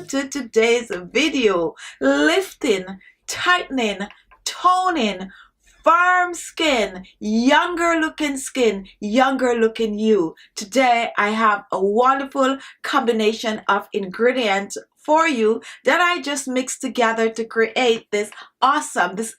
welcome to today's video. Lifting, tightening, toning, firm skin, younger looking you. Today I have a wonderful combination of ingredients for you that I just mixed together to create this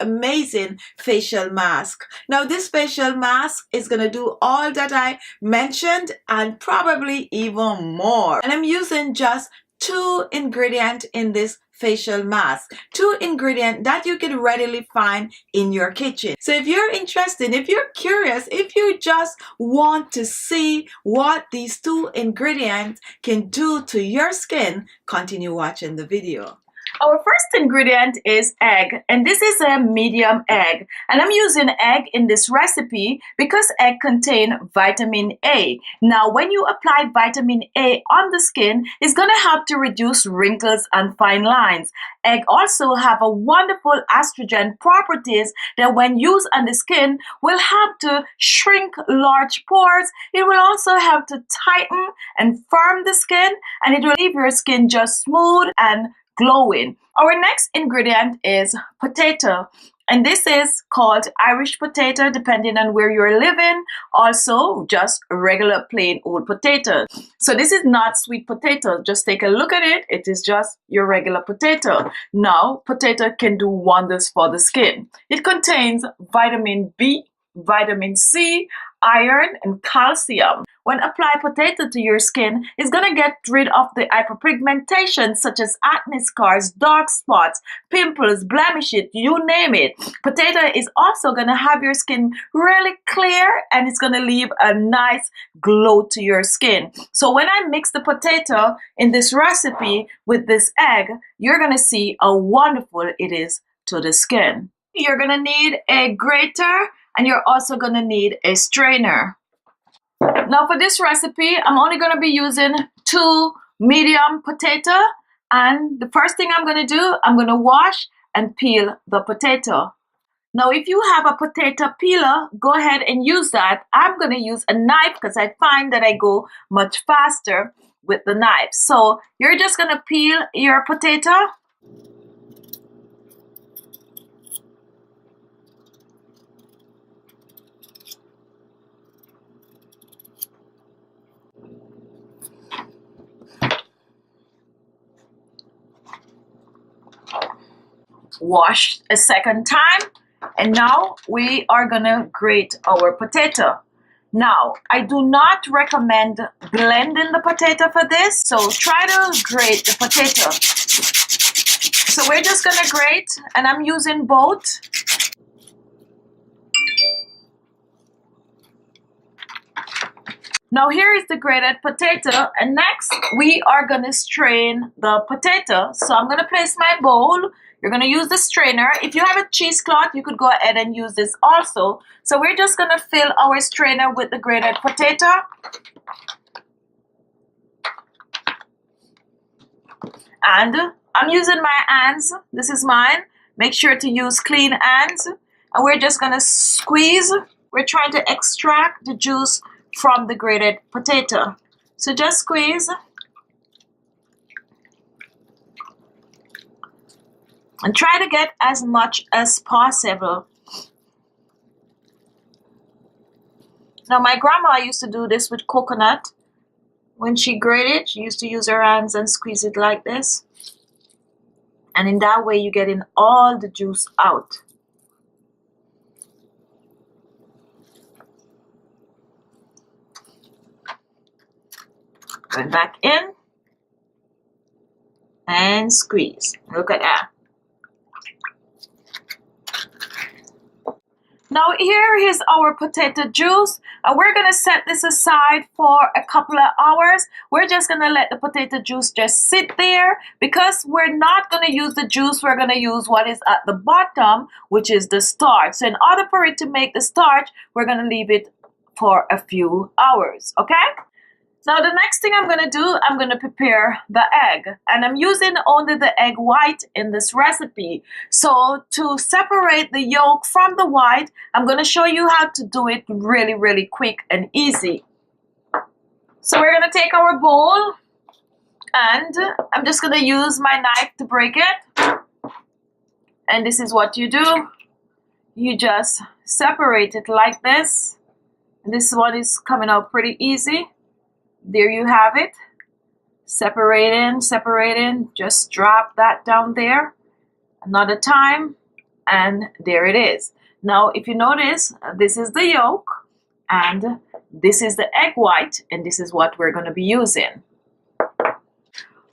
amazing facial mask. Now this facial mask is gonna do all that I mentioned and probably even more. And I'm using just 2 ingredients in this facial mask. 2 ingredients that you can readily find in your kitchen. So if you're interested, if you're curious, if you just want to see what these 2 ingredients can do to your skin, continue watching the video. Our first ingredient is egg, and this is a medium egg, and I'm using egg in this recipe because egg contain vitamin A. Now when you apply vitamin A on the skin, it's going to help to reduce wrinkles and fine lines. Egg also have a wonderful astringent properties that when used on the skin will help to shrink large pores. It will also help to tighten and firm the skin, and it will leave your skin just smooth and glowing. Our next ingredient is potato, and this is called Irish potato depending on where you're living. Also just regular plain old potato. So this is not sweet potato. Just take a look at it. It is just your regular potato. Now potato can do wonders for the skin. It contains vitamin B, vitamin C, iron, and calcium. When apply potato to your skin, it's gonna get rid of the hyperpigmentation such as acne scars, dark spots, pimples, blemishes, you name it. Potato is also gonna have your skin really clear, and it's gonna leave a nice glow to your skin. So when I mix the potato in this recipe with this egg, you're gonna see how wonderful it is to the skin. You're gonna need a grater, and you're also gonna need a strainer. Now for this recipe, I'm only gonna be using 2 medium potato, and the first thing I'm gonna do, I'm gonna wash and peel the potato. Now if you have a potato peeler, go ahead and use that. I'm gonna use a knife because I find that I go much faster with the knife. So you're just gonna peel your potato. Wash a second time, and now we are gonna grate our potato. Now I do not recommend blending the potato for this, so try to grate the potato. So we're just gonna grate, and I'm using both. Now here is the grated potato, and next we are gonna strain the potato. So I'm gonna place my bowl. You're gonna use the strainer. If you have a cheesecloth, you could go ahead and use this also. So we're just gonna fill our strainer with the grated potato. And I'm using my hands. This is mine. Make sure to use clean hands. And we're just gonna squeeze. We're trying to extract the juice from the grated potato. So just squeeze. And try to get as much as possible. Now my grandma used to do this with coconut. When she grated, she used to use her hands and squeeze it like this. And in that way, you're getting all the juice out. Going back in. And squeeze. Look at that. Now here is our potato juice. We're gonna set this aside for a couple of hours. We're just gonna let the potato juice just sit there because we're not gonna use the juice. We're gonna use what is at the bottom, which is the starch. So in order for it to make the starch, we're gonna leave it for a few hours, okay? Now the next thing I'm gonna do, I'm gonna prepare the egg, and I'm using only the egg white in this recipe. So to separate the yolk from the white, I'm gonna show you how to do it really quick and easy. So we're gonna take our bowl, And I'm just gonna use my knife to break it. And this is what you do. You just separate it like this. This one is coming out pretty easy. There you have it. Separating, just drop that down there. Another time, and there it is. Now, if you notice, this is the yolk, and this is the egg white, and this is what we're going to be using.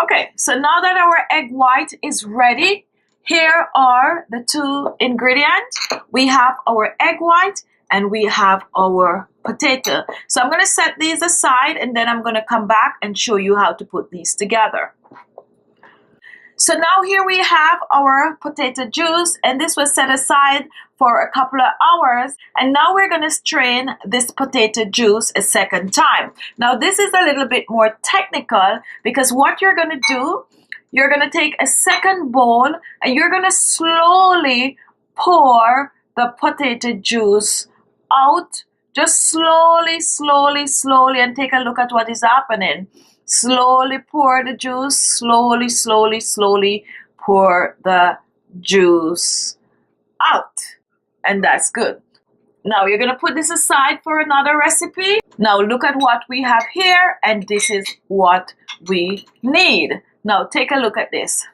Okay, so now that our egg white is ready, here are the two ingredients. We have our egg white and we have our potato. So I'm going to set these aside and then I'm going to come back and show you how to put these together. So now here we have our potato juice, and this was set aside for a couple of hours, and now we're going to strain this potato juice a second time. Now this is a little bit more technical, because what you're going to do, you're going to take a second bowl and you're going to slowly pour the potato juice out, just slowly, and take a look at what is happening. Slowly pour the juice, slowly pour the juice out. And that's good. Now you're going to put this aside for another recipe. Now look at what we have here, and this is what we need. Now take a look at this.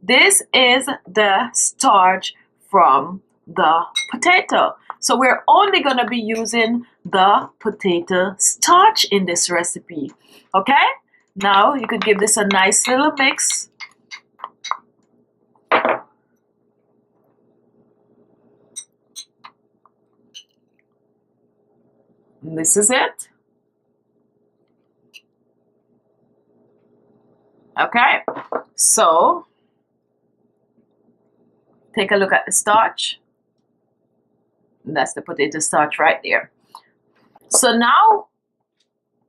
This is the starch from the potato. So we're only going to be using the potato starch in this recipe. Okay? Now you could give this a nice little mix. And this is it. Okay, so take a look at the starch. And that's the potato starch right there. So now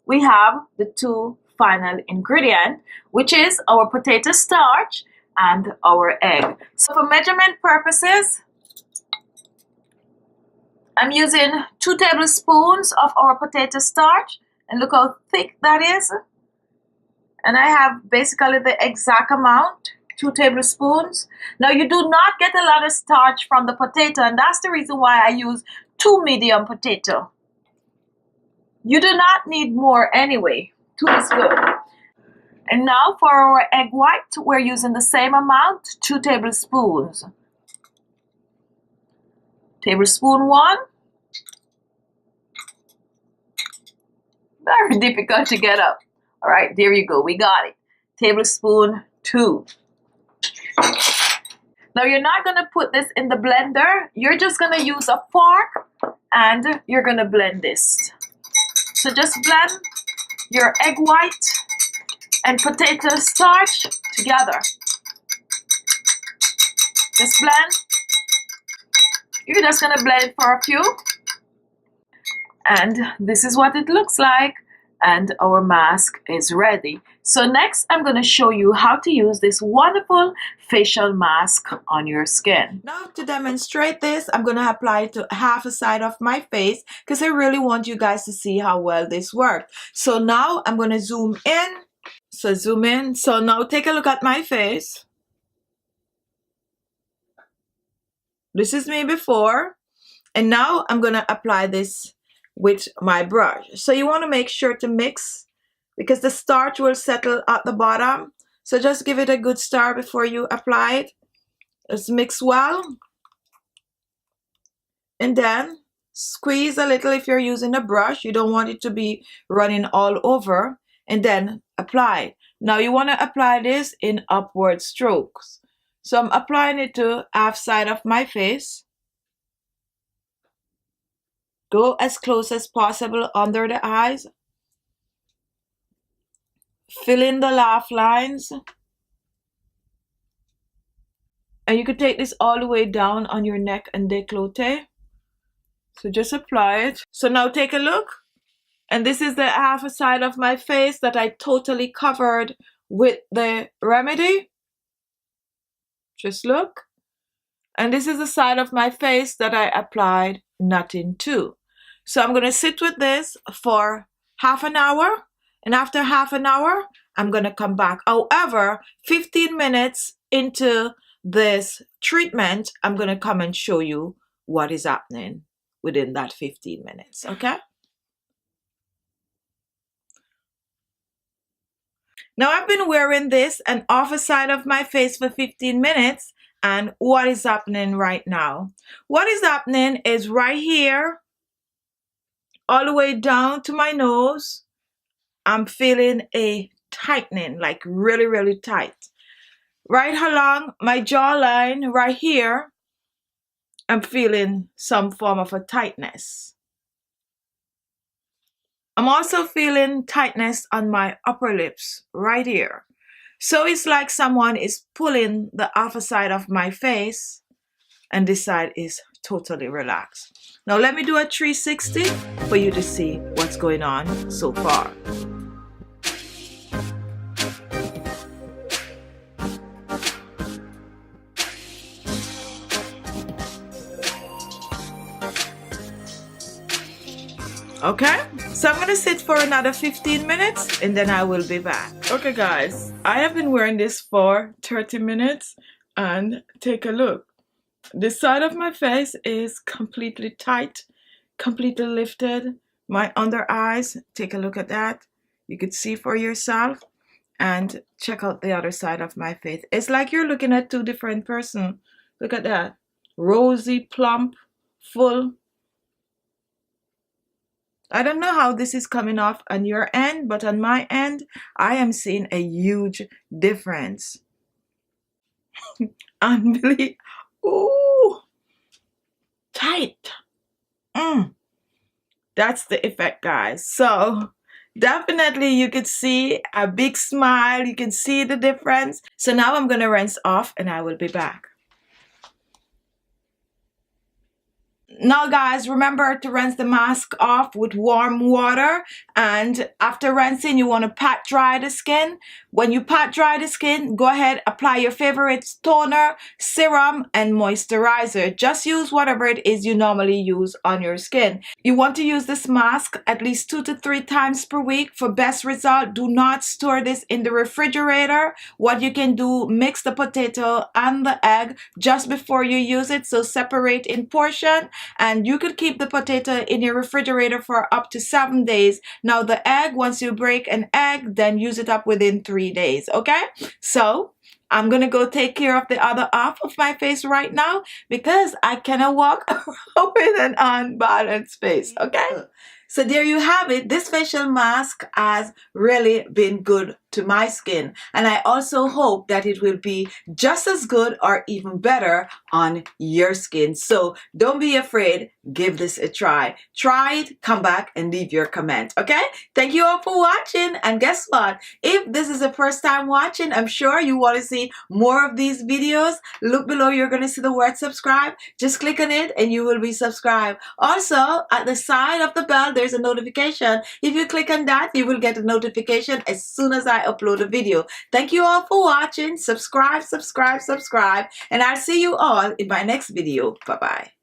we have the two final ingredient, which is our potato starch and our egg. So for measurement purposes, I'm using 2 tablespoons of our potato starch, and look how thick that is. And I have basically the exact amount, 2 tablespoons. Now you do not get a lot of starch from the potato, and that's the reason why I use 2 medium potato. You do not need more anyway. 2 is good. And now for our egg white, we're using the same amount, 2 tablespoons. Tablespoon 1. Very difficult to get up. All right, there you go. We got it. Tablespoon 2. Now you're not going to put this in the blender. You're just going to use a fork and you're going to blend this. So just blend your egg white and potato starch together. Just blend. You're just going to blend it for a few. And this is what it looks like. And our mask is ready. So next I'm going to show you how to use this wonderful facial mask on your skin. Now to demonstrate this, I'm going to apply it to half a side of my face because I really want you guys to see how well this worked. So now I'm going to zoom in. So zoom in. So now take a look at my face. This is me before. And now I'm going to apply this with my brush. So you want to make sure to mix because the starch will settle at the bottom. So just give it a good stir before you apply it. Just mix well. And then squeeze a little if you're using a brush. You don't want it to be running all over. And then apply. Now you want to apply this in upward strokes. So I'm applying it to half side of my face. Go as close as possible under the eyes. Fill in the laugh lines. And you could take this all the way down on your neck and décolleté. So just apply it. So now take a look. And this is the half a side of my face that I totally covered with the remedy. Just look. And this is the side of my face that I applied nothing to. So I'm going to sit with this for half an hour. And after half an hour, I'm going to come back. However, 15 minutes into this treatment, I'm going to come and show you what is happening within that 15 minutes. Okay? Now I've been wearing this and off the side of my face for 15 minutes. And what is happening right now? What is happening is right here, all the way down to my nose, I'm feeling a tightening, like really, really tight. Right along my jawline, right here, I'm feeling some form of a tightness. I'm also feeling tightness on my upper lips, right here. So it's like someone is pulling the upper side of my face and this side is totally relaxed. Now let me do a 360 for you to see what's going on so far. Okay, so I'm gonna sit for another 15 minutes and then I will be back. Okay guys, I have been wearing this for 30 minutes and take a look. This side of my face is completely tight, completely lifted. My under eyes, take a look at that. You could see for yourself and check out the other side of my face. It's like you're looking at two different persons. Look at that. Rosy, plump, full. I don't know how this is coming off on your end, but on my end, I am seeing a huge difference. Unbelievable. Ooh, tight. That's the effect, guys. So definitely you could see a big smile. You can see the difference. So now I'm going to rinse off and I will be back. Now guys, remember to rinse the mask off with warm water, and after rinsing you want to pat dry the skin. When you pat dry the skin, go ahead, apply your favorite toner, serum and moisturizer. Just use whatever it is you normally use on your skin. You want to use this mask at least 2 to 3 times per week for best result. Do not store this in the refrigerator. What you can do, mix the potato and the egg just before you use it, so separate in portion. And you could keep the potato in your refrigerator for up to 7 days. Now the egg, once you break an egg, then use it up within 3 days. Okay, so I'm gonna go take care of the other half of my face right now because I cannot walk around with an unbalanced face. Okay, so there you have it. This facial mask has really been good to my skin, and I also hope that it will be just as good or even better on your skin. So don't be afraid, give this a try. Try it, come back and leave your comment. Okay, thank you all for watching, and guess what, if this is the first time watching, I'm sure you want to see more of these videos. Look below, you're going to see the word subscribe. Just click on it and you will be subscribed. Also at the side of the bell there's a notification. If you click on that, you will get a notification as soon as I upload a video. Thank you all for watching. Subscribe, subscribe, subscribe, and I'll see you all in my next video. Bye bye.